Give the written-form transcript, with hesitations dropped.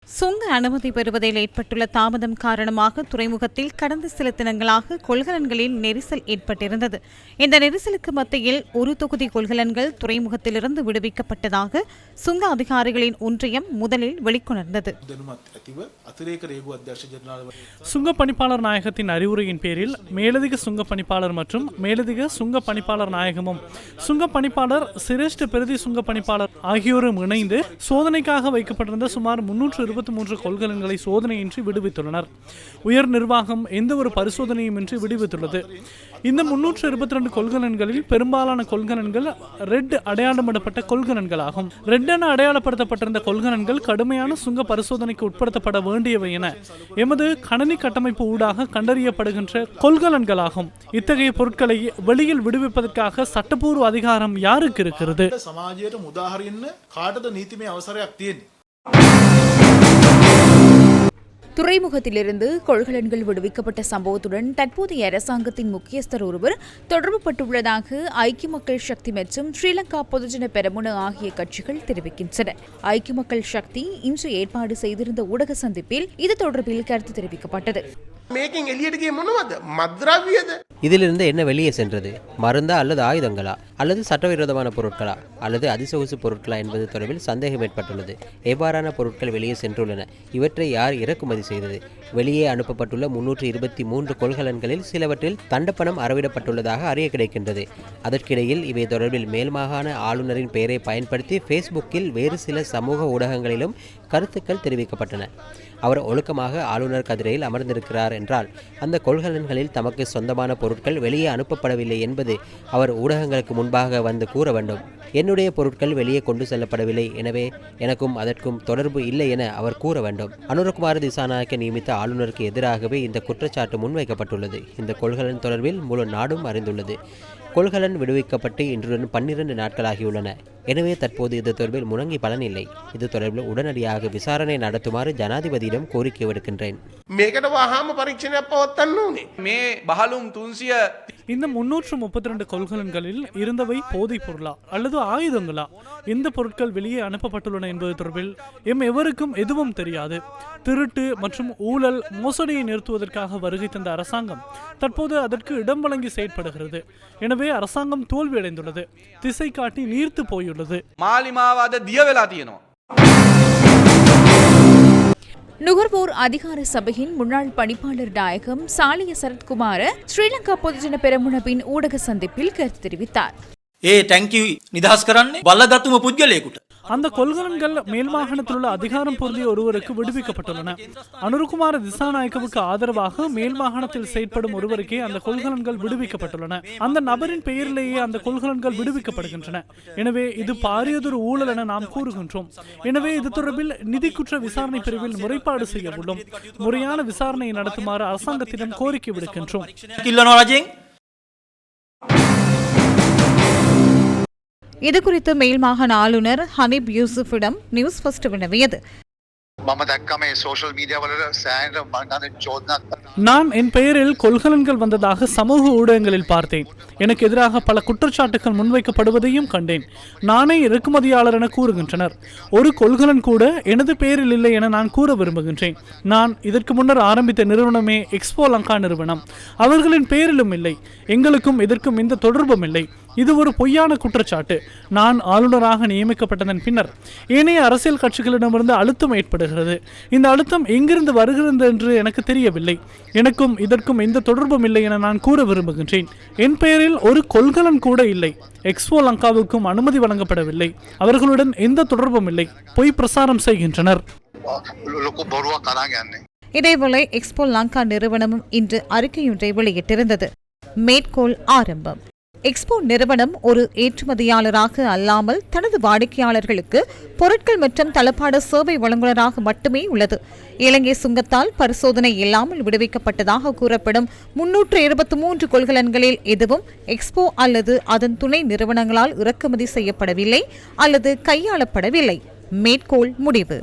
சுங்க அனுமதி பெறுவதில் ஏற்பட்டுள்ள தாமதம் காரணமாக துறைமுகத்தில் கடந்த சில தினங்களாக கொள்கலன்களில் நெரிசல் ஏற்பட்டிருந்தது. இந்த நெரிசலுக்கு மத்தியில் ஒரு தொகுதி கொள்கலன்கள் துறைமுகத்திலிருந்து விடுவிக்கப்பட்டதாக சுங்க அதிகாரிகளின் ஒன்றியம் முதலில் வெளிக்கொணர்ந்தது. சுங்க பணிப்பாளர் நாயகத்தின் அறிவுரையின் பேரில் மேலதிக சுங்க பணிப்பாளர் மற்றும் மேலதிக சுங்க பணிப்பாளர் நாயகமும் சுங்க பணிப்பாளர் சிரேஷ்ட பிரதி சுங்க பணிப்பாளர் ஆகியோரும் இணைந்து சோதனைக்காக வைக்கப்பட்டிருந்த சுமார் 323 கொள்கலன்களை சோதனையின்றி விடுவித்துள்ளனர். உயர் நிர்வாகம் எந்த ஒரு பரிசோதனையுமின்றி விடுவித்துள்ளது. இந்த 322 கொள்கலன்களில் பெரும்பாலான கொள்கலன்கள் ரெட் அடையாளமிடப்பட்ட கொள்கலன்கள் ஆகும். ரெட் என அடையாளப்படுத்தப்பட்டிருந்த கொள்கலன்கள் கடுமையான சுங்க பரிசோதனைக்கு உட்படுத்தப்பட வேண்டியவை என எமது கணனி கட்டமைப்பு ஊடாக கண்டறியப்படுகின்ற கொள்கலன்களாகும். இத்தகைய பொருட்களை வெளியில் விடுவிப்பதற்காக சட்டப்பூர்வ அதிகாரம் யாருக்கு இருக்கிறது? துறைமுகத்திலிருந்து கொள்கலன்கள் விடுவிக்கப்பட்ட சம்பவத்துடன் தற்போதைய அரசாங்கத்தின் முக்கியஸ்தர் ஒருவர் தொடர்புபட்டுள்ளதாக ஐக்கிய மக்கள் சக்தி மற்றும் ஸ்ரீலங்கா பொதுஜன பெரமுன ஆகிய கட்சிகள் தெரிவிக்கின்றன. ஐக்கிய மக்கள் சக்தி இன்று ஏற்பாடு செய்திருந்த ஊடக சந்திப்பில் இது தொடர்பில் கருத்து தெரிவிக்கப்பட்டது. இதிலிருந்து என்ன வெளியே சென்றது? மருந்தா அல்லது ஆயுதங்களா அல்லது சட்டவிரோதமான பொருட்களா அல்லது அதிசொகுசு பொருட்களா என்பது தொடர்பில் சந்தேகம் ஏற்பட்டுள்ளது. எவ்வாறான பொருட்கள் வெளியே சென்றுள்ளன? இவற்றை யார் இறக்குமதி செய்தது? வெளியே அனுப்பப்பட்டுள்ள 323 கொள்கலன்களில் சிலவற்றில் தண்டப்பணம் அறவிடப்பட்டுள்ளதாக அறிய கிடைக்கின்றது. அதற்கிடையில் இவை தொடர்பில் மேல் மாகாண ஆளுநரின் பெயரை பயன்படுத்தி ஃபேஸ்புக்கில் வேறு சில சமூக ஊடகங்களிலும் கருத்துக்கள் தெரிவிக்கப்பட்டன. அவர் ஒழுக்கமாக ஆளுநர் கதிரையில் அமர்ந்திருக்கிறார் என்றால் அந்த கொள்கலன்களில் தமக்கு சொந்தமான பொருட்கள் வெளியே அனுப்பப்படவில்லை என்பது அவர் ஊடகங்களுக்கு முன்பாக வந்து கூற வேண்டும். என்னுடைய பொருட்கள் வெளியே கொண்டு செல்லப்படவில்லை, எனவே எனக்கும் அதற்கும் தொடர்பு இல்லை என அவர் கூற வேண்டும். அனுரகுமார திசாநாயக்க நியமித்த ஆளுநருக்கு எதிராகவே இந்த குற்றச்சாட்டு முன்வைக்கப்பட்டுள்ளது. இந்த கொள்கலன் தொடர்பில் முழு நாடும் அறிந்துள்ளது. கொள்கலன் விடுவிக்கப்பட்டு இன்றுடன் 12 நாட்களாகியுள்ளன. எனவே தற்போது இது தொடர்பில் முழங்கி பலன் இல்லை. இது தொடர்பில் உடனடியாக விசாரணை நடத்துமாறு ஜனாதிபதியிடம் கோரிக்கை விடுக்கின்றேன். இந்த 332 கொள்கலன்களில் இருந்தவை போதைப் பொருளா அல்லது ஆயுதங்களா? இந்த பொருட்கள் வெளியே அனுப்பப்பட்டுள்ளன என்பது தொடர்பில் எவருக்கும் எதுவும் தெரியாது. திருட்டு மற்றும் ஊழல் மோசடியை நிறுத்துவதற்காக வருகை தந்த அரசாங்கம் தற்போது அதற்கு இடம் வழங்கி செயற்படுகிறது. எனவே அரசாங்கம் தோல்வியடைந்துள்ளது, திசை காட்டி நீர்த்து போயுள்ளது. நுகர்வோர் அதிகார சபையின் முன்னாள் பணிப்பாளர் நாயகம் சாலிய சரத்குமார ஸ்ரீலங்கா பொதுஜன பெரமுனவின் ஊடக சந்திப்பில் கருத்து தெரிவித்தார். அந்த கொள்கலன்கள் மேல் மாகாணத்தில் உள்ள அதிகாரம் பொருந்திய ஒருவருக்கு விடுவிக்கப்பட்டுள்ளன. அனுரகுமார திசாநாயக்கவுக்கு ஆதரவாக மேல் மாகாணத்தில் செயற்படும் ஒருவருக்கே அந்த கொள்கலன்கள் விடுவிக்கப்பட்டுள்ளன. அந்த நபரின் பெயரிலேயே அந்த கொள்கலன்கள் விடுவிக்கப்படுகின்றன. எனவே இது பாரியதொரு ஊழல் என நாம் கூறுகின்றோம். எனவே இது தொடர்பில் நிதி குற்ற விசாரணை பிரிவில் முறைப்பாடு செய்ய உள்ளோம். முறையான விசாரணையை நடத்துமாறு அரசாங்கத்திடம் கோரிக்கை விடுக்கின்றோம். இதுகுறித்து மேல் மாகாண ஆளுநர் ஹனீப் யூசுஃபிடம் நியூஸ் ஃபர்ஸ்ட் வினவியது. நான் என் பெயரில் கொள்கலன்கள் வந்ததாக சமூக ஊடகங்களில் பார்த்தேன். எனக்கு எதிராக பல குற்றச்சாட்டுகள் முன்வைக்கப்படுவதையும் கண்டேன். நானே இறக்குமதியாளர் என கூறுகின்றனர். ஒரு கொள்கலன் கூட எனது பெயரில் இல்லை என நான் கூற விரும்புகின்றேன். நான் இதற்கு முன்னர் ஆரம்பித்த நிறுவனமே எக்ஸ்போ லங்கா நிறுவனம். அவர்களின் பெயரிலும் இல்லை. எங்களுக்கும் இதற்கும் எந்த தொடர்பும் இல்லை. இது ஒரு பொய்யான குற்றச்சாட்டு. நான் ஆளுநராக நியமிக்கப்பட்டதன் பின்னர் ஏனைய அரசியல் கட்சிகளிடமிருந்து அழுத்தம் ஏற்படுகிறது. இந்த அழுத்தம் எங்கிருந்து வருகிறது என்று எனக்கு தெரியவில்லை. எனக்கும் இதற்கும் எந்த தொடர்பும் இல்லை என நான் கூற விரும்புகின்றேன். என் பெயரில் ஒரு கொள்கலன் கூட இல்லை. எக்ஸ்போ லங்காவுக்கும் அனுமதி வழங்கப்படவில்லை. அவர்களுடன் எந்த தொடர்பும் இல்லை. பொய் பிரசாரம் செய்கின்றனர். இதேவேளை எக்ஸ்போ லங்கா நிறுவனமும் இன்று அறிக்கையொன்றை வெளியிட்டிருந்தது. மேற்கோள் ஆரம்பம். எக்ஸ்போ நிறுவனம் ஒரு ஏற்றுமதியாளராக அல்லாமல் தனது வாடிக்கையாளர்களுக்கு பொருட்கள் மற்றும் தளபாட சேவை வழங்குநராக மட்டுமே உள்ளது. இலங்கை சுங்கத்தால் பரிசோதனை இல்லாமல் விடுவிக்கப்பட்டதாக கூறப்படும் 323 கொள்கலன்களில் எதுவும் எக்ஸ்போ அல்லது அதன் துணை நிறுவனங்களால் இறக்குமதி செய்யப்படவில்லை அல்லது கையாளப்படவில்லை. மேற்கோள் முடிவு.